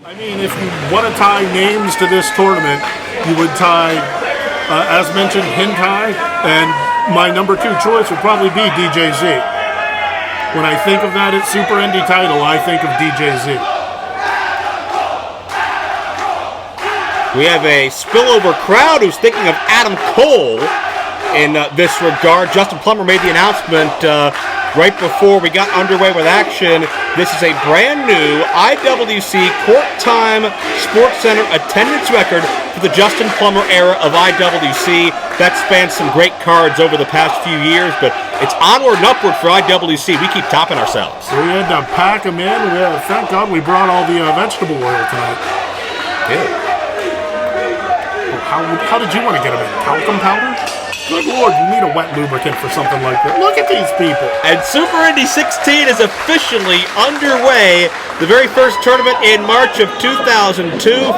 I mean, if you want to tie names to this tournament, you would tie, as mentioned, Hentai, and my number 2 choice would probably be DJZ. When I think of that Super Indy title, I think of DJZ. We have a spillover crowd who's thinking of Adam Cole in this regard. Justin Plummer made the announcement right before we got underway with action. This is a brand new IWC Court Time Sports Center attendance record for the Justin Plummer era of IWC. That spans some great cards over the past few years, but it's onward and upward for IWC. We keep topping ourselves. We had to pack them in. Thank God we brought all the vegetable oil tonight. Yeah. How did you want to get them in? Talcum powder? Good Lord, you need a wet lubricant for something like that. Look at these people. And Super Indy 16 is officially underway. The very first tournament in March of 2002.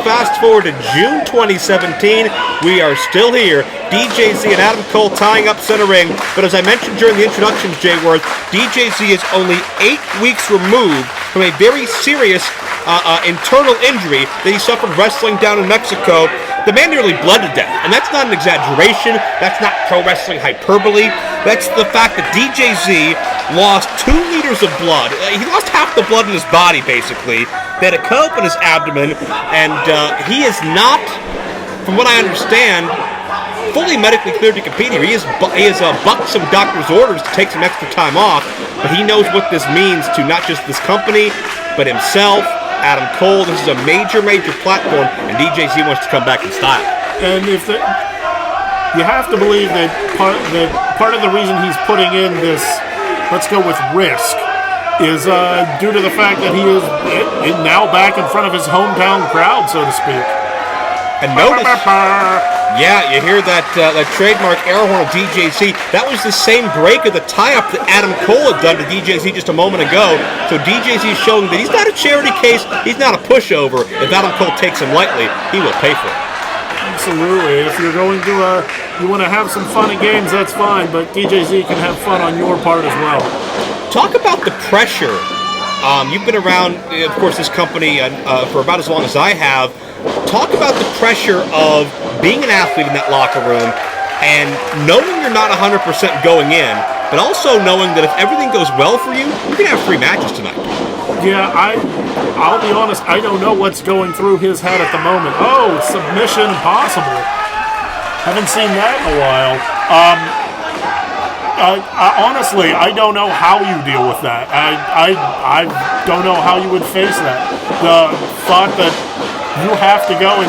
Fast forward to June 2017. We are still here. DJZ and Adam Cole tying up center ring. But as I mentioned during the introductions, Jay Worth, DJZ is only 8 weeks removed from a very serious internal injury that he suffered wrestling down in Mexico. The man nearly bled to death, and that's not an exaggeration. That's not pro wrestling hyperbole. That's the fact that DJZ lost 2 liters of blood. He lost half the blood in his body, basically. They had a cut open his abdomen, and he is not, from what I understand, fully medically cleared to compete here. He has bucked some doctor's orders to take some extra time off, but he knows what this means to not just this company, but himself. Adam Cole, this is a major platform, and DJZ wants to come back in style. And you have to believe that part of the reason he's putting in this, let's go with risk, is due to the fact that he is now back in front of his hometown crowd, so to speak. And notice, yeah, you hear that trademark air horn of DJZ. That was the same break of the tie-up that Adam Cole had done to DJZ just a moment ago. So DJZ is showing that he's not a charity case, he's not a pushover. If Adam Cole takes him lightly, he will pay for it. Absolutely. If you're going to, you want to have some fun and games, that's fine, but DJZ can have fun on your part as well. Talk about the pressure. You've been around, of course, this company for about as long as I have. Talk about the pressure of being an athlete in that locker room and knowing you're not 100% going in, but also knowing that if everything goes well for you, you're going to have 3 matches tonight. Yeah, I'll be honest, I don't know what's going through his head at the moment. Oh, submission possible. Haven't seen that in a while. Honestly, I don't know how you deal with that. I don't know how you would face that. The thought that you have to go and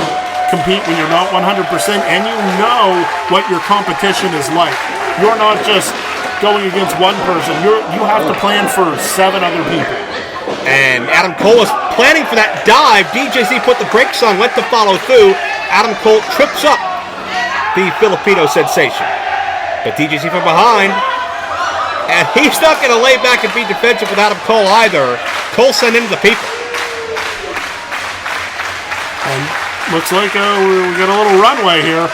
compete when you're not 100%, and you know what your competition is like. You're not just going against one person. You have to plan for 7 other people. And Adam Cole is planning for that dive. DJZ put the brakes on, went to follow through. Adam Cole trips up the Filipino sensation. But DJZ from behind. And he's not going to lay back and be defensive with Adam Cole either. Cole sent into the people. And looks like we got a little runway here.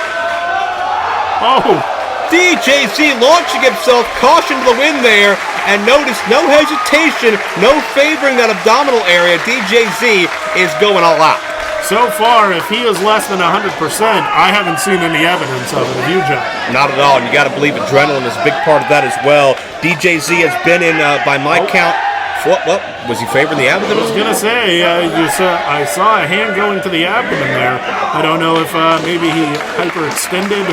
Oh! DJZ launching himself, caution to the wind there, and notice no hesitation, no favoring that abdominal area. DJZ is going all out. So far, if he is less than 100%, I haven't seen any evidence of it. Have you, John? Not at all, and you got to believe adrenaline is a big part of that as well. DJZ has been in, by my count, what, was he favoring the abdomen? I was going to say, I saw a hand going to the abdomen there. I don't know if maybe he hyperextended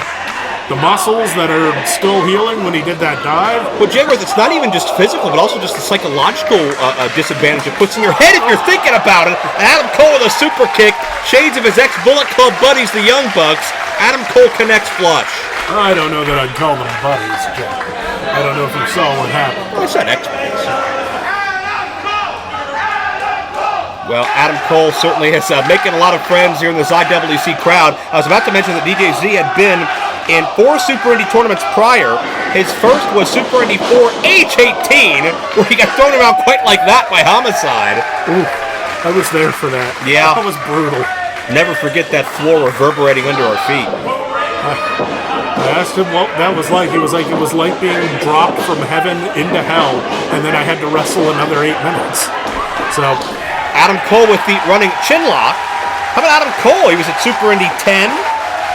the muscles that are still healing when he did that dive. Well, Jayworth, it's not even just physical, but also just the psychological disadvantage it puts in your head if you're thinking about it. And Adam Cole with a super kick, shades of his ex-Bullet Club buddies, the Young Bucks. Adam Cole connects flush. I don't know that I'd call them buddies, Jack. I don't know if you saw what happened. Well, I said ex-buddies. Well, Adam Cole certainly is making a lot of friends here in this IWC crowd. I was about to mention that DJZ had been in 4 Super Indy tournaments prior. His first was Super Indy 4 H18, where he got thrown around quite like that by Homicide. Ooh, I was there for that. Yeah. That was brutal. Never forget that floor reverberating under our feet. I asked him what that was like. It was like being dropped from heaven into hell, and then I had to wrestle another 8 minutes. So, Adam Cole with the running chin lock. How about Adam Cole? He was at Super Indy 10,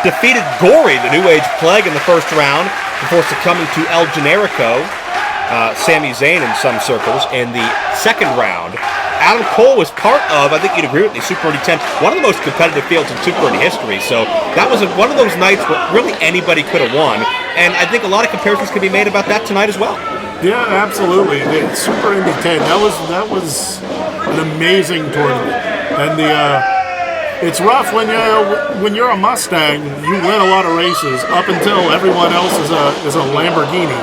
defeated Gory, the New Age Plague, in the first round before succumbing to El Generico, Sami Zayn in some circles, in the second round. Adam Cole was part of, I think you'd agree with me, Super Indy 10, one of the most competitive fields in Super Indy history. So that was one of those nights where really anybody could have won. And I think a lot of comparisons can be made about that tonight as well. Yeah, absolutely. The Super Indy 10, that was an amazing tournament. And it's rough when you're a Mustang. You win a lot of races up until everyone else is a Lamborghini.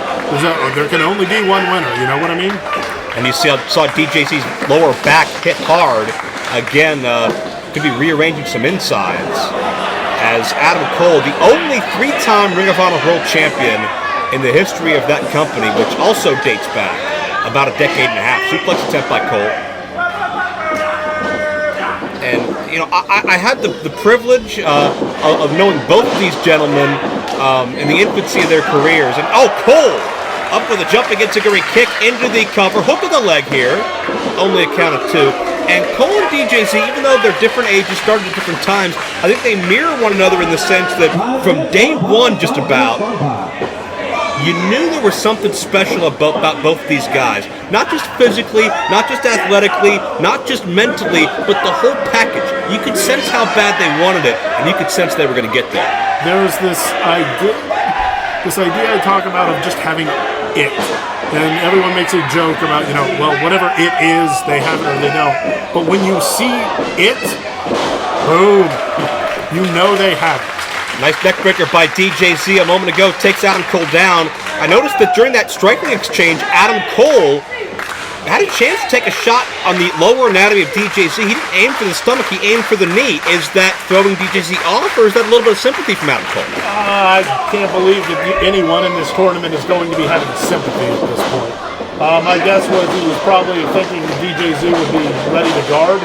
There can only be one winner. You know what I mean? And you saw DJZ's lower back hit hard. Again, could be rearranging some insides. As Adam Cole, the only 3-time Ring of Honor World Champion in the history of that company, which also dates back about a decade and a half. Suplex attempt by Cole. And, you know, I had the privilege of knowing both of these gentlemen in the infancy of their careers. And, Cole! Up with a jumping enziguri kick into the cover. Hook of the leg here. Only a count of 2. And Cole and DJZ, even though they're different ages, started at different times, I think they mirror one another in the sense that from day one, just about, you knew there was something special about both of these guys. Not just physically, not just athletically, not just mentally, but the whole package. You could sense how bad they wanted it, and you could sense they were going to get there. There was this idea I talk about of just having it. And everyone makes a joke about, whatever it is, they have it or they don't. But when you see it, boom, you know they have it. Nice neckbreaker by DJZ a moment ago, takes Adam Cole down. I noticed that during that striking exchange, Adam Cole had a chance to take a shot on the lower anatomy of DJZ. He didn't aim for the stomach, he aimed for the knee. Is that throwing DJZ off, or is that a little bit of sympathy from Adam Cole? I can't believe that anyone in this tournament is going to be having sympathy at this point. My guess was he was probably thinking DJZ would be ready to guard,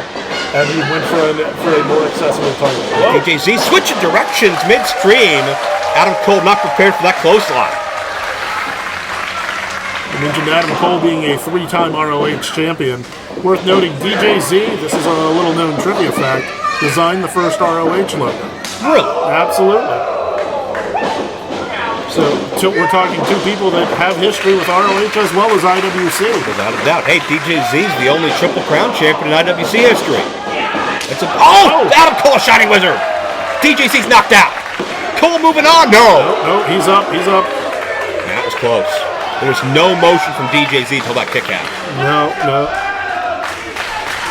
and he went for a more accessible target. Whoa. DJZ switching directions midstream. Adam Cole not prepared for that clothesline. You mentioned Adam Cole being a 3-time ROH champion. Worth noting, DJZ, this is a little-known trivia fact, designed the first ROH logo. Really? Absolutely. So we're talking 2 people that have history with ROH as well as IWC. Without a doubt. Hey, DJZ is the only Triple Crown champion in IWC history. Adam Cole, a Shining Wizard. DJZ's knocked out. Cole moving on. No, he's up. That was close. There was no motion from DJZ until that kick out. No.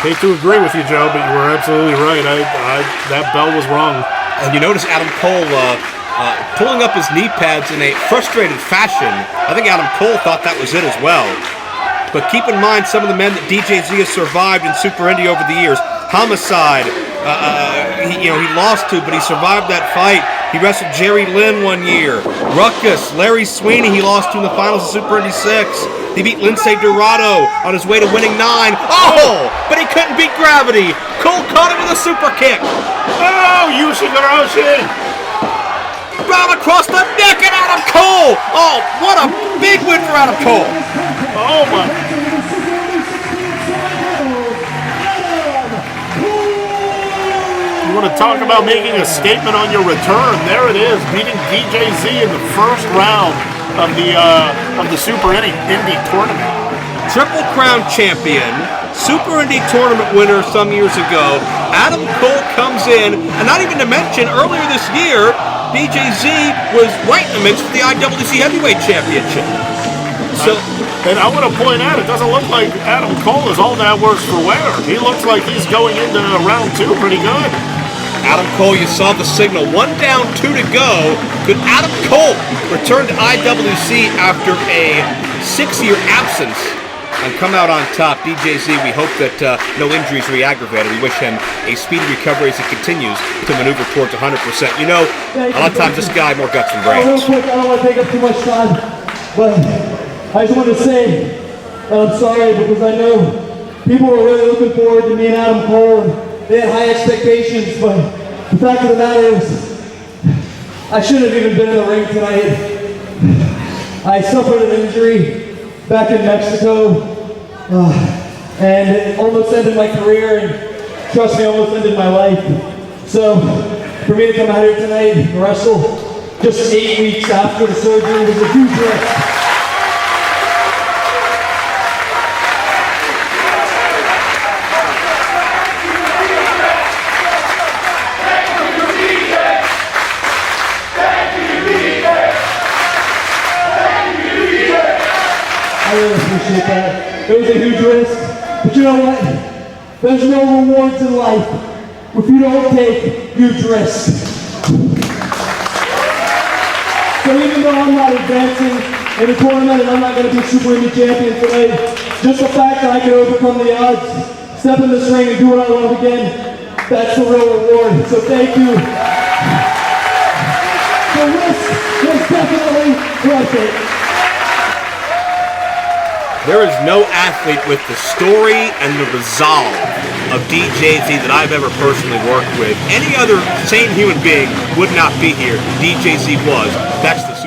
Hate to agree with you, Joe, but you were absolutely right. That bell was wrong. And you notice Adam Cole pulling up his knee pads in a frustrated fashion. I think Adam Cole thought that was it as well. But keep in mind some of the men that DJZ has survived in Super Indy over the years. Homicide, he lost to, but he survived that fight. He wrestled Jerry Lynn one year. Ruckus, Larry Sweeney, he lost to in the finals of Super Indy 6. He beat Lindsay Dorado on his way to winning 9. But he couldn't beat gravity. Cole caught him with a super kick. Yushigoroshi! Round across the neck and Adam Cole! What a big win for Adam Cole! Oh my! You want to talk about making a statement on your return? There it is, beating DJZ in the first round of the Super Indy tournament. Triple Crown champion, Super Indy tournament winner some years ago. Adam Cole comes in, and not even to mention earlier this year, DJZ was right in the midst of the IWC Heavyweight Championship. And I want to point out, it doesn't look like Adam Cole is all that worse for wear. He looks like he's going into round 2 pretty good. Adam Cole, you saw the signal. 1 down, 2 to go. Could Adam Cole return to IWC after a 6-year absence and come out on top? DJZ, we hope that no injuries re-aggravated. We wish him a speedy recovery as he continues to maneuver towards 100%. A lot of times this guy more guts than brains. Real quick, I don't want to take up too much time, but I just want to say that I'm sorry because I know people were really looking forward to me and Adam Cole, and they had high expectations, but the fact of the matter is, I shouldn't have even been in the ring tonight. I suffered an injury back in Mexico. and it almost ended my career, and trust me, almost ended my life. So for me to come out here tonight and wrestle just 8 weeks after the surgery was a huge risk. I really appreciate that. It was a huge risk, but you know what? There's no rewards in life if you don't take huge risks. So even though I'm not advancing in the tournament and I'm not going to be Super Indy champion tonight, just the fact that I can overcome the odds, step in this ring and do what I love again, that's the real reward. So thank you. The risk was definitely worth it. There is no athlete with the story and the resolve of DJZ that I've ever personally worked with. Any other sane human being would not be here. DJZ was. That's the